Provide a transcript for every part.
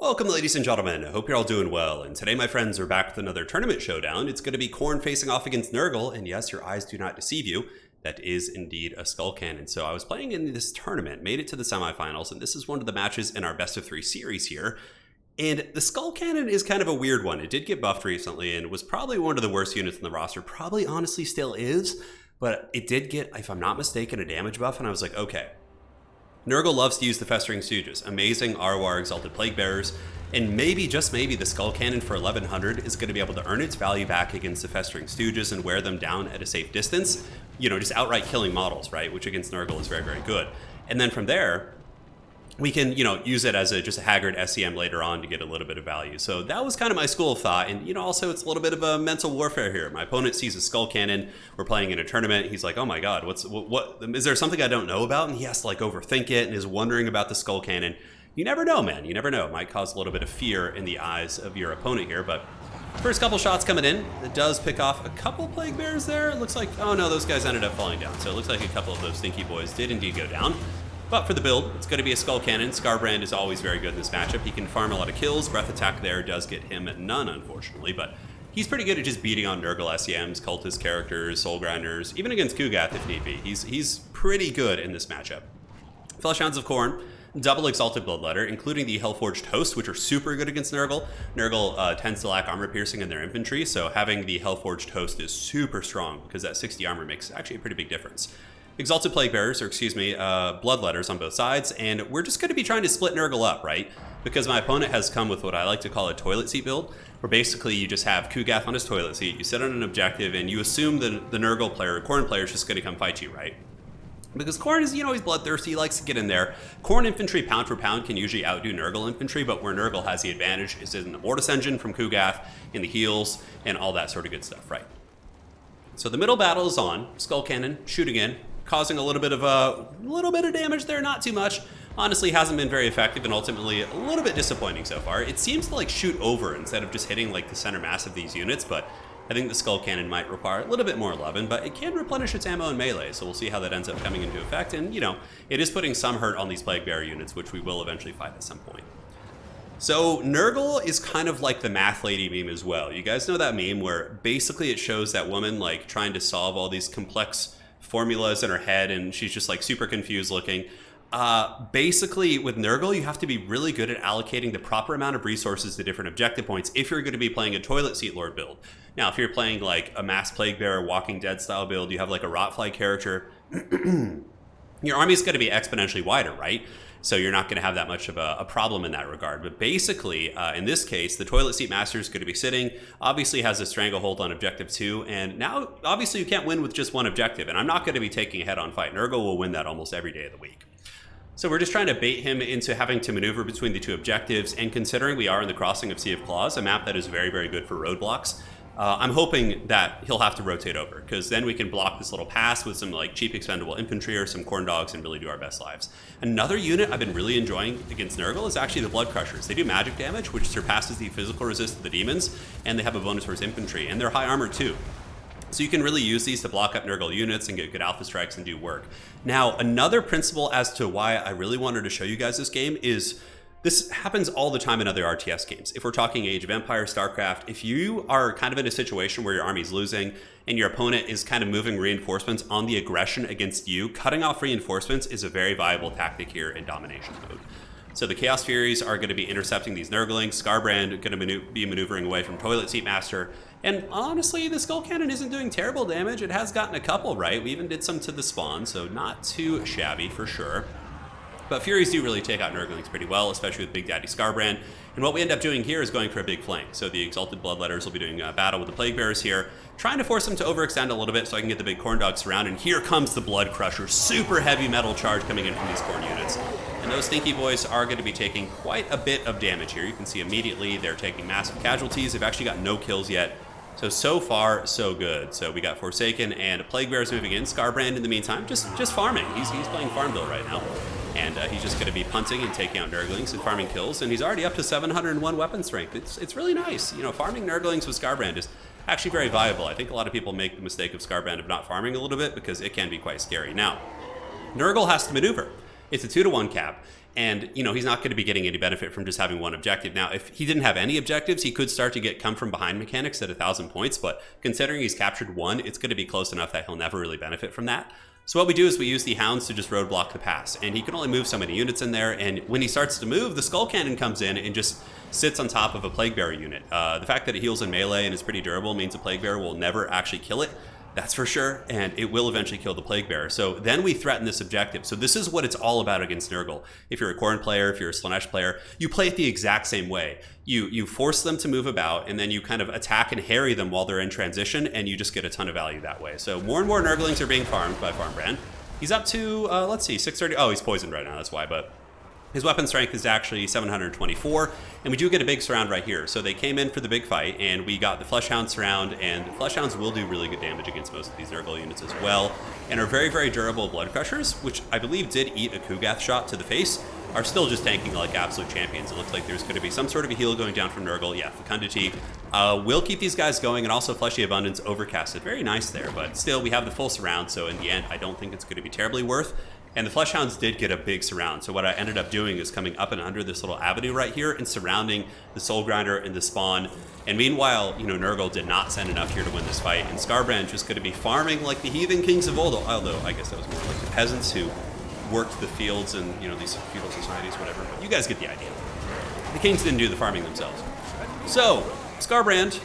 Welcome, ladies and gentlemen. I hope you're all doing well. And today, my friends, are back with another tournament showdown. It's going to be Khorne facing off against Nurgle. And yes, your eyes do not deceive you. That is indeed a skull cannon. So I was playing in this tournament, made it to the semifinals, and this is one of the matches in our best of three series here. And the skull cannon is kind of a weird one. It did get buffed recently and was probably one of the worst units in the roster. Probably honestly still is. But it did get, if I'm not mistaken, a damage buff. And I was like, okay. Nurgle loves to use the Festering Stooges, amazing Arwar Exalted Plague Bearers, and maybe, just maybe, the Skull Cannon for 1100 is going to be able to earn its value back against the Festering Stooges and wear them down at a safe distance, you know, just outright killing models, right, which against Nurgle is very, very good. And then from there, we can, you know, use it as just a haggard SEM later on to get a little bit of value. So that was kind of my school of thought. And, you know, also it's a little bit of a mental warfare here. My opponent sees a skull cannon. We're playing in a tournament. He's like, oh my God, what is there something I don't know about? And he has to like overthink it and is wondering about the skull cannon. You never know, man. You never know. It might cause a little bit of fear in the eyes of your opponent here. But first couple shots coming in, it does pick off a couple plague bears there. It looks like, oh no, those guys ended up falling down. So it looks like a couple of those stinky boys did indeed go down. But for the build, it's going to be a Skull Cannon. Scarbrand is always very good in this matchup. He can farm a lot of kills. Breath Attack there does get him none, unfortunately. But he's pretty good at just beating on Nurgle SEMs, Cultist characters, Soul Grinders, even against Kugath if need be. He's pretty good in this matchup. Fellhounds of Khorne, double Exalted Bloodletter, including the Hellforged Host, which are super good against Nurgle. Nurgle tends to lack armor piercing in their infantry, so having the Hellforged Host is super strong because that 60 armor makes actually a pretty big difference. Exalted Plague Bearers, or Bloodletters on both sides, and we're just going to be trying to split Nurgle up, right? Because my opponent has come with what I like to call a toilet seat build, where basically you just have Kugath on his toilet seat, you sit on an objective, and you assume that the Nurgle player, Khorne player, is just going to come fight you, right? Because Khorne is, you know, he's bloodthirsty, he likes to get in there. Khorne infantry, pound for pound, can usually outdo Nurgle infantry, but where Nurgle has the advantage is in the Mortis Engine from Kugath, in the heals, and all that sort of good stuff, right? So the middle battle is on. Skull Cannon, shooting in, causing a little bit of damage there, not too much. Honestly, hasn't been very effective and ultimately a little bit disappointing so far. It seems to like shoot over instead of just hitting like the center mass of these units, but I think the Skull Cannon might require a little bit more loving, but it can replenish its ammo in melee, so we'll see how that ends up coming into effect. And, you know, it is putting some hurt on these Plague Bearer units, which we will eventually fight at some point. So Nurgle is kind of like the math lady meme as well. You guys know that meme where basically it shows that woman like trying to solve all these complex formulas in her head and she's just like super confused looking. Basically with Nurgle, you have to be really good at allocating the proper amount of resources to different objective points if you're going to be playing a toilet seat lord build. Now, if you're playing like a mass plague bearer, Walking Dead style build, you have like a Rotfly character, your army's going to be exponentially wider, right? So you're not going to have that much of a problem in that regard. But basically, in this case, the Toilet Seat Master is going to be sitting, obviously has a Stranglehold on Objective 2, and now, obviously, you can't win with just one objective, and I'm not going to be taking a head-on fight. Nurgle will win that almost every day of the week. So we're just trying to bait him into having to maneuver between the two objectives, and considering we are in the Crossing of Sea of Claws, a map that is very, very good for roadblocks, I'm hoping that he'll have to rotate over, because then we can block this little pass with some like cheap expendable infantry or some Khorne dogs and really do our best lives. Another unit I've been really enjoying against Nurgle is actually the Blood Crushers. They do magic damage, which surpasses the physical resist of the demons, and they have a bonus towards infantry, and they're high armor too. So you can really use these to block up Nurgle units and get good alpha strikes and do work. Now, another principle as to why I really wanted to show you guys this game is this happens all the time in other RTS games. If we're talking Age of Empires, StarCraft, if you are kind of in a situation where your army's losing and your opponent is kind of moving reinforcements on the aggression against you, cutting off reinforcements is a very viable tactic here in domination mode. So the Chaos Furies are going to be intercepting these Nurglings, Scarbrand going to be maneuvering away from Toilet Seat Master, and honestly, the Skull Cannon isn't doing terrible damage. It has gotten a couple, right? We even did some to the spawn, so not too shabby for sure. But Furies do really take out Nurglings pretty well, especially with Big Daddy Scarbrand. And what we end up doing here is going for a big flank. So the Exalted Bloodletters will be doing a battle with the Plague Bearers here, trying to force them to overextend a little bit so I can get the big Khorne dogs around. And here comes the Blood Crusher, super heavy metal charge coming in from these Khorne units. And those stinky boys are going to be taking quite a bit of damage here. You can see immediately they're taking massive casualties. They've actually got no kills yet. So far, so good. So we got Forsaken and Plague Bearers moving in. Scarbrand in the meantime, just farming. He's playing Farmville right now. And he's just going to be punting and taking out Nurglings and farming kills. And he's already up to 701 weapon strength. It's really nice. You know, farming Nurglings with Scarbrand is actually very viable. I think a lot of people make the mistake of Scarbrand of not farming a little bit because it can be quite scary. Now, Nurgle has to maneuver. It's a 2-to-1 cap. And, you know, he's not going to be getting any benefit from just having one objective. Now, if he didn't have any objectives, he could start to get come from behind mechanics at 1,000 points. But considering he's captured one, it's going to be close enough that he'll never really benefit from that. So what we do is we use the hounds to just roadblock the pass. And he can only move so many units in there. And when he starts to move, the skull cannon comes in and just sits on top of a plague bearer unit. The fact that it heals in melee and is pretty durable means a plague bearer will never actually kill it. That's for sure, and it will eventually kill the Plague Bearer. So then we threaten this objective. So this is what it's all about against Nurgle. If you're a Khorne player, if you're a Slaanesh player, you play it the exact same way. You force them to move about, and then you kind of attack and harry them while they're in transition, and you just get a ton of value that way. So more and more Nurglings are being farmed by Farmbrand. He's up to, let's see, 630. Oh, he's poisoned right now, that's why, but his weapon strength is actually 724, and we do get a big surround right here. So they came in for the big fight, and we got the Fleshhound surround, and the Fleshhounds will do really good damage against most of these Nurgle units as well, and are very, very durable blood crushers, which I believe did eat a Kugath shot to the face, are still just tanking like absolute champions. It looks like there's going to be some sort of a heal going down from Nurgle. Yeah, Fecundity will keep these guys going, and also Fleshy Abundance overcasted. Very nice there, but still we have the full surround, so in the end I don't think it's going to be terribly worth. And the Fleshhounds did get a big surround. So what I ended up doing is coming up and under this little avenue right here and surrounding the Soul Grinder and the spawn. And meanwhile, you know, Nurgle did not send enough here to win this fight. And Skarbrand just going to be farming like the heathen kings of old. Although I guess that was more like the peasants who worked the fields and, you know, these feudal societies, whatever. But you guys get the idea. The kings didn't do the farming themselves. So Skarbrand,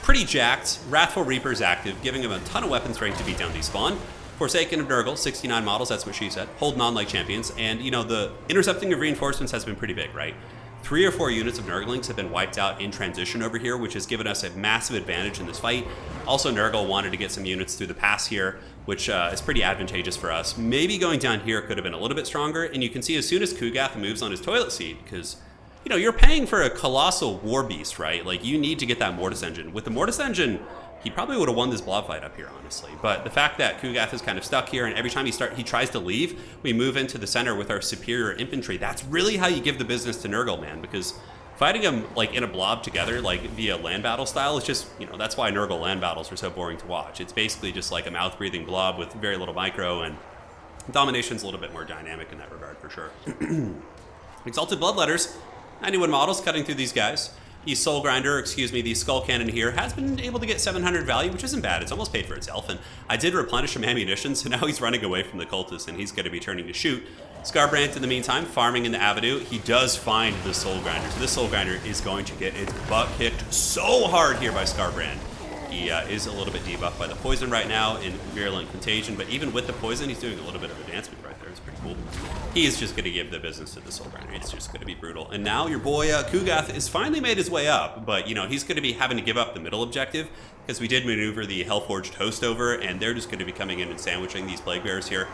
pretty jacked. Wrathful Reaper's active, giving him a ton of weapon strength to beat down these spawn. Forsaken of Nurgle, 69 models, that's what she said. Holding on like champions. And, you know, the intercepting of reinforcements has been pretty big, right? 3 or 4 units of Nurglings have been wiped out in transition over here, which has given us a massive advantage in this fight. Also, Nurgle wanted to get some units through the pass here, which is pretty advantageous for us. Maybe going down here could have been a little bit stronger. And you can see as soon as Kugath moves on his toilet seat, because, you know, you're paying for a colossal war beast, right? Like, you need to get that Mortis engine. With the Mortis engine, he probably would have won this blob fight up here, honestly. But the fact that Kugath is kind of stuck here, and every time he tries to leave, we move into the center with our superior infantry. That's really how you give the business to Nurgle, man, because fighting him like in a blob together, like via land battle style, is just, you know, that's why Nurgle land battles are so boring to watch. It's basically just like a mouth-breathing blob with very little micro, and domination's a little bit more dynamic in that regard, for sure. Exalted Bloodletters, 91 models cutting through these guys. The Soul Grinder, the Skull Cannon here has been able to get 700 value, which isn't bad. It's almost paid for itself, and I did replenish him ammunition, so now he's running away from the cultists, and he's going to be turning to shoot. Skarbrand, in the meantime, farming in the avenue. He does find the Soul Grinder, so this Soul Grinder is going to get its butt kicked so hard here by Skarbrand. He is a little bit debuffed by the poison right now in Virulent Contagion, but even with the poison, he's doing a little bit of advancement right there. It's pretty cool. He is just going to give the business to the Soul Grinder. It's just going to be brutal. And now your boy Kugath has finally made his way up, but, you know, he's going to be having to give up the middle objective because we did maneuver the Hellforged Host over, and they're just going to be coming in and sandwiching these Plague Bearers here.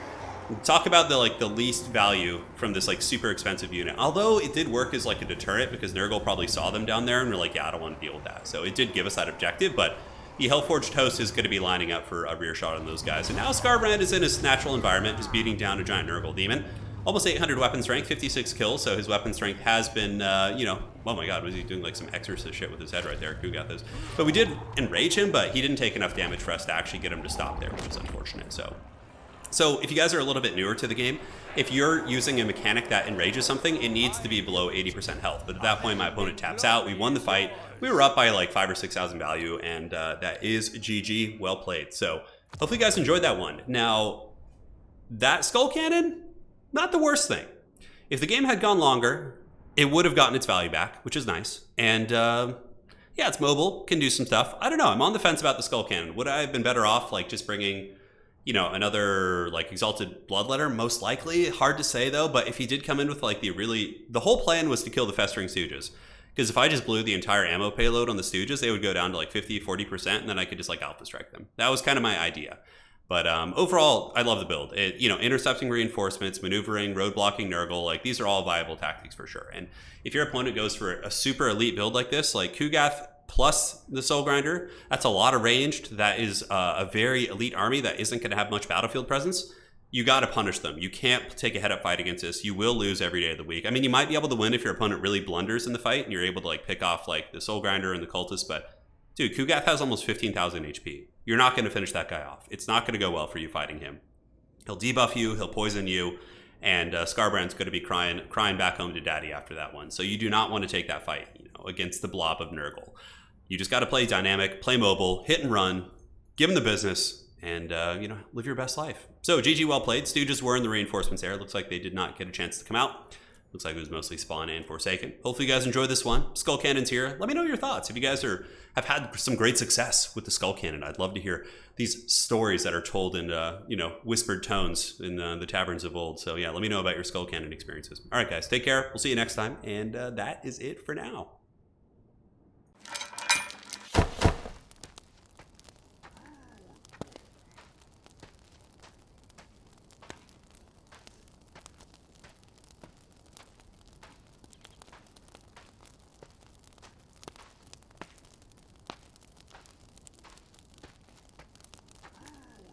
Talk about the least value from this like super expensive unit. Although it did work as like a deterrent because Nurgle probably saw them down there and were like, yeah, I don't want to deal with that. So it did give us that objective, but the Hellforged Host is going to be lining up for a rear shot on those guys. And now Skarbrand is in his natural environment, just beating down a giant Nurgle demon. Almost 800 weapon strength, 56 kills, so his weapon strength has been, you know, oh my god, was he doing like some exorcist shit with his head right there? Kugath is. But we did enrage him, but he didn't take enough damage for us to actually get him to stop there, which is unfortunate. So if you guys are a little bit newer to the game, if you're using a mechanic that enrages something, it needs to be below 80% health. But at that point, my opponent taps out. We won the fight. We were up by like 5,000 or 6,000 value, and that is GG. Well played. So hopefully you guys enjoyed that one. Now, that Skull Cannon, not the worst thing. If the game had gone longer, it would have gotten its value back, which is nice. And yeah, it's mobile, can do some stuff. I don't know. I'm on the fence about the Skull Cannon. Would I have been better off like just bringing, you know, another like Exalted Bloodletter? Most likely. Hard to say though, but if he did come in with like the whole plan was to kill the Festering Stooges. Because if I just blew the entire ammo payload on the Stooges, they would go down to like 50-40%, and then I could just like alpha strike them. That was kind of my idea. But overall, I love the build. It, you know, intercepting reinforcements, maneuvering, road blocking Nurgle, like these are all viable tactics for sure. And if your opponent goes for a super elite build like this, like Kugath plus the Soul Grinder, that's a lot of ranged. That is a very elite army that isn't going to have much battlefield presence. You got to punish them. You can't take a head-up fight against this. You will lose every day of the week. I mean, you might be able to win if your opponent really blunders in the fight and you're able to like pick off like the Soul Grinder and the Cultist, but dude, Kugath has almost 15,000 HP. You're not going to finish that guy off. It's not going to go well for you fighting him. He'll debuff you, he'll poison you, and Scarbrand's going to be crying back home to daddy after that one. So you do not want to take that fight, against the blob of Nurgle. You just got to play dynamic, play mobile, hit and run, give him the business, and live your best life. So GG, well played. Stooges were in the reinforcements there. Looks like they did not get a chance to come out. Looks like it was mostly Spawn and Forsaken. Hopefully you guys enjoyed this one. Skull Cannon's here. Let me know your thoughts. If you guys have had some great success with the Skull Cannon, I'd love to hear these stories that are told in whispered tones in the taverns of old. So yeah, let me know about your Skull Cannon experiences. All right, guys, take care. We'll see you next time. And that is it for now.